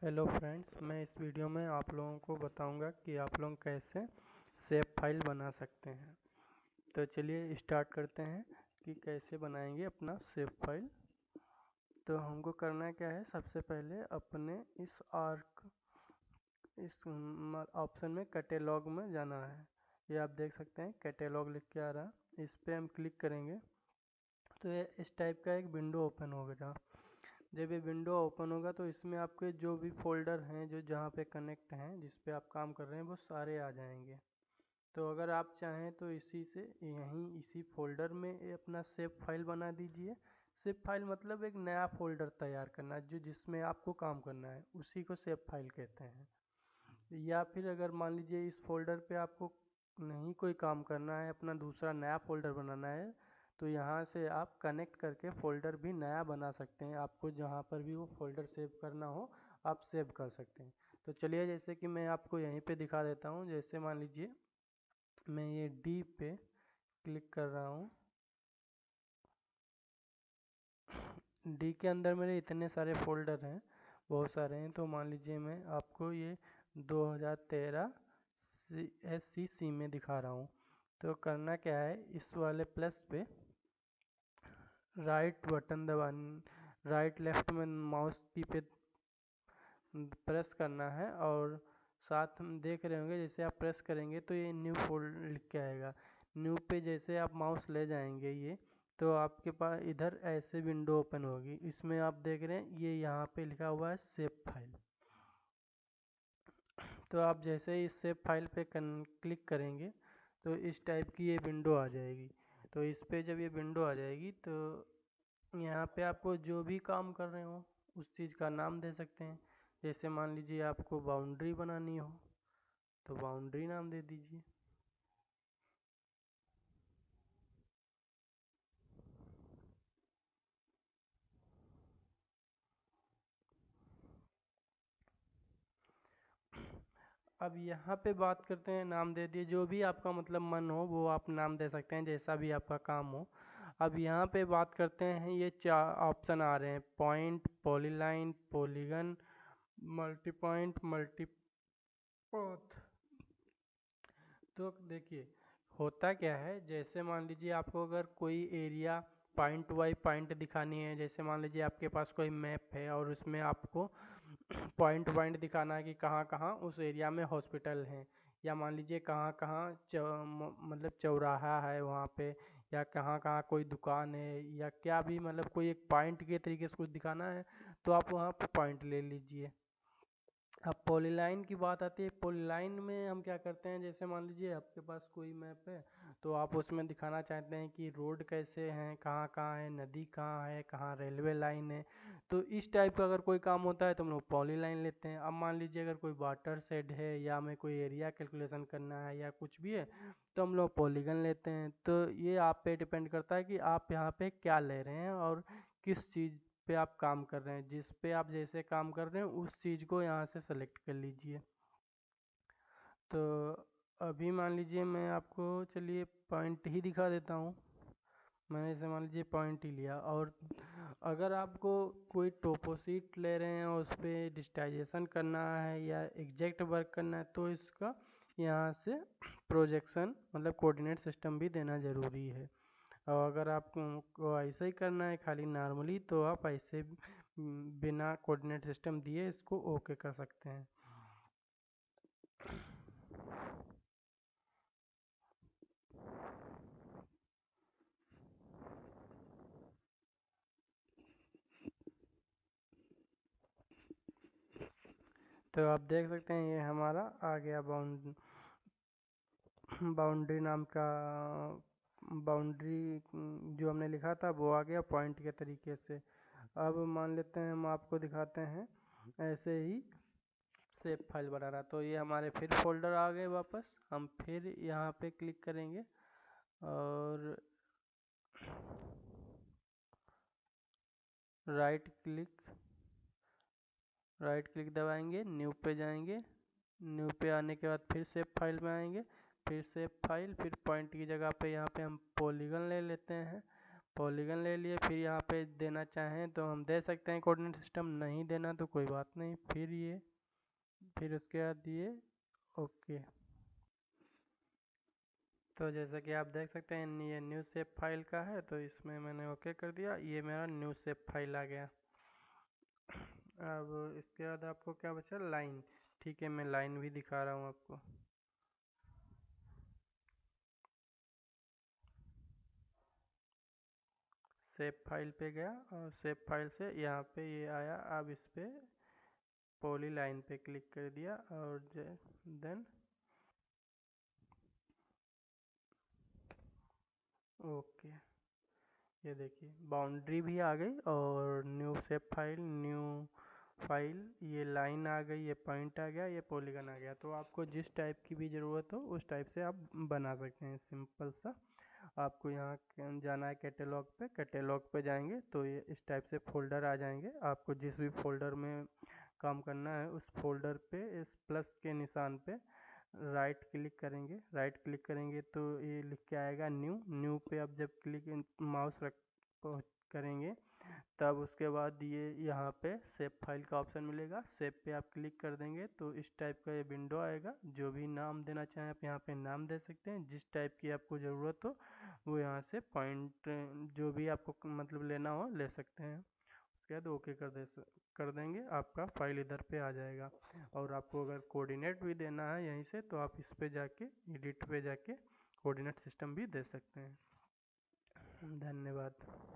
Hello friends, मैं इस video में आप लोगों को बताऊंगा कि आप लोग कैसे सेव फाइल बना सकते हैं। तो चलिए स्टार्ट करते हैं कि कैसे बनाएंगे अपना सेव फाइल। तो हमको करना क्या है, सबसे पहले अपने इस ऑप्शन में कैटेलॉग में जाना है। ये आप देख सकते हैं कैटेलॉग लिख के आ रहा है, इस पर हम क्लिक करेंगे तो ये इस टाइप का एक विंडो ओपन होगा। जब ये विंडो ओपन होगा तो इसमें आपके जो भी फोल्डर हैं, जो जहाँ पे कनेक्ट हैं, जिस पे आप काम कर रहे हैं, वो सारे आ जाएंगे। तो अगर आप चाहें तो इसी से इसी फोल्डर में ये अपना सेव फाइल बना दीजिए। सेव फाइल मतलब एक नया फोल्डर तैयार करना, जो जिसमें आपको काम करना है, उसी को सेव फाइल कहते हैं। या फिर अगर मान लीजिए इस फोल्डर पे आपको नहीं कोई काम करना है, अपना दूसरा नया फोल्डर बनाना है, तो यहाँ से आप कनेक्ट करके फोल्डर भी नया बना सकते हैं। आपको जहाँ पर भी वो फोल्डर सेव करना हो, आप सेव कर सकते हैं। तो चलिए, जैसे कि मैं आपको यहीं पे दिखा देता हूँ। जैसे मान लीजिए मैं ये डी पे क्लिक कर रहा हूँ। डी के अंदर मेरे इतने सारे फोल्डर हैं, बहुत सारे हैं। तो मान लीजिए मैं आपको ये 2013 SCC में दिखा रहा हूँ। तो करना क्या है, इस वाले प्लस पे राइट बटन दबाना, राइट लेफ्ट में माउस की पे प्रेस करना है, और साथ में देख रहे होंगे जैसे आप प्रेस करेंगे तो ये न्यू फोल्डर लिख के आएगा। न्यू पे जैसे आप माउस ले जाएंगे ये, तो आपके पास इधर ऐसे विंडो ओपन होगी। इसमें आप देख रहे हैं ये यहाँ पे लिखा हुआ है सेव फाइल। तो आप जैसे ही इस सेव फाइल पे क्लिक करेंगे तो इस टाइप की ये विंडो आ जाएगी। तो इस पे जब ये विंडो आ जाएगी तो यहाँ पे आपको जो भी काम कर रहे हो उस चीज़ का नाम दे सकते हैं। जैसे मान लीजिए आपको बाउंड्री बनानी हो तो बाउंड्री नाम दे दीजिए। अब यहाँ पे बात करते हैं, नाम दे दिए, जो भी आपका मतलब मन हो वो आप नाम दे सकते हैं, जैसा भी आपका काम हो। अब यहाँ पे बात करते हैं, ये चार ऑप्शन आ रहे हैं: point, polyline, polygon, multi point, multi path. तो देखिए होता क्या है, जैसे मान लीजिए आपको अगर कोई एरिया पॉइंट बाई पॉइंट दिखानी है। जैसे मान लीजिए आपके पास कोई मैप है और उसमें आपको पॉइंट पॉइंट दिखाना है कि कहाँ कहाँ उस एरिया में हॉस्पिटल हैं, या मान लीजिए कहाँ कहाँ मतलब चौराहा है वहाँ पे, या कहाँ कहाँ कोई दुकान है, या क्या भी, मतलब कोई एक पॉइंट के तरीके से कुछ दिखाना है, तो आप वहाँ पे पॉइंट ले लीजिए। अब पॉलीलाइन की बात आती है। पॉलीलाइन में हम क्या करते हैं, जैसे मान लीजिए आपके पास कोई मैप है, तो आप उसमें दिखाना चाहते हैं कि रोड कैसे हैं, कहाँ कहाँ है, नदी कहाँ है, कहाँ रेलवे लाइन है। तो इस टाइप का अगर कोई काम होता है तो हम लोग पॉलीलाइन लेते हैं। अब मान लीजिए अगर कोई वाटर शेड है, या हमें कोई एरिया कैलकुलेशन करना है, या कुछ भी है, तो हम लोग पॉलीगन लेते हैं। तो ये आप पे डिपेंड करता है कि आप यहाँ पे क्या ले रहे हैं और किस चीज़ पे आप काम कर रहे हैं। जिस पे आप जैसे काम कर रहे हैं उस चीज़ को यहाँ से सेलेक्ट कर लीजिए। तो अभी मान लीजिए मैं आपको, चलिए, पॉइंट ही दिखा देता हूँ। मैंने जैसे मान लीजिए पॉइंट ही लिया, और अगर आपको कोई टोपोशीट ले रहे हैं और उस पर डिजिटाइजेशन करना है या एग्जैक्ट वर्क करना है, तो इसका यहाँ से प्रोजेक्शन मतलब कोऑर्डिनेट सिस्टम भी देना ज़रूरी है। और अगर आपको ऐसे ही करना है खाली नॉर्मली, तो आप ऐसे बिना कोऑर्डिनेट सिस्टम दिए इसको ओके कर सकते हैं। तो आप देख सकते हैं ये हमारा आ गया बाउंड्री नाम का। बाउंड्री जो हमने लिखा था वो आ गया पॉइंट के तरीके से। अब मान लेते हैं हम आपको दिखाते हैं ऐसे ही सेव फाइल बनाना। तो ये हमारे फिर फोल्डर आ गए वापस। हम फिर यहाँ पे क्लिक करेंगे और राइट क्लिक दबाएंगे, न्यू पे जाएंगे। न्यू पे आने के बाद फिर सेव फाइल में आएंगे, फिर सेव फाइल, फिर पॉइंट की जगह पे यहाँ पे हम पॉलीगन ले लेते हैं। पॉलीगन ले लिए। फिर यहाँ पे देना चाहें तो हम दे सकते हैं कोऑर्डिनेट सिस्टम, नहीं देना तो कोई बात नहीं। फिर उसके बाद ये ओके। तो जैसा कि आप देख सकते हैं ये न्यू शेप फाइल का है, तो इसमें मैंने ओके कर दिया, ये मेरा न्यू शेप फाइल आ गया। अब इसके बाद आपको क्या बचा, लाइन। ठीक है, मैं लाइन भी दिखा रहा हूँ आपको। शेप फाइल पे गया और शेप फाइल से यहाँ पे ये आया। अब इस पे पॉली लाइन पे क्लिक कर दिया और देन ओके। ये देखिए बाउंड्री भी आ गई और new shape file, new file, ये लाइन आ गई, ये पॉइंट आ गया, ये पॉलीगन आ गया। तो आपको जिस टाइप की भी ज़रूरत हो उस टाइप से आप बना सकते हैं, सिंपल सा। आपको यहाँ जाना है कैटेलॉग पे, कैटेलॉग पे जाएंगे तो ये इस टाइप से फोल्डर आ जाएंगे। आपको जिस भी फोल्डर में काम करना है उस फोल्डर पे इस प्लस के निशान पे राइट क्लिक करेंगे। राइट क्लिक करेंगे तो ये लिख के आएगा न्यू। न्यू पे आप जब क्लिक माउस रख करेंगे तब उसके बाद ये यहाँ पे शेप फाइल का ऑप्शन मिलेगा। शेप पे आप क्लिक कर देंगे तो इस टाइप का ये विंडो आएगा। जो भी नाम देना चाहें आप यहाँ पे नाम दे सकते हैं, जिस टाइप की आपको ज़रूरत हो वो यहाँ से पॉइंट जो भी आपको मतलब लेना हो ले सकते हैं। उसके बाद ओके कर देंगे, आपका फाइल इधर पे आ जाएगा। और आपको अगर कोऑर्डिनेट भी देना है यहीं से तो आप इस पे जाके एडिट पे जाके कोऑर्डिनेट सिस्टम भी दे सकते हैं। धन्यवाद।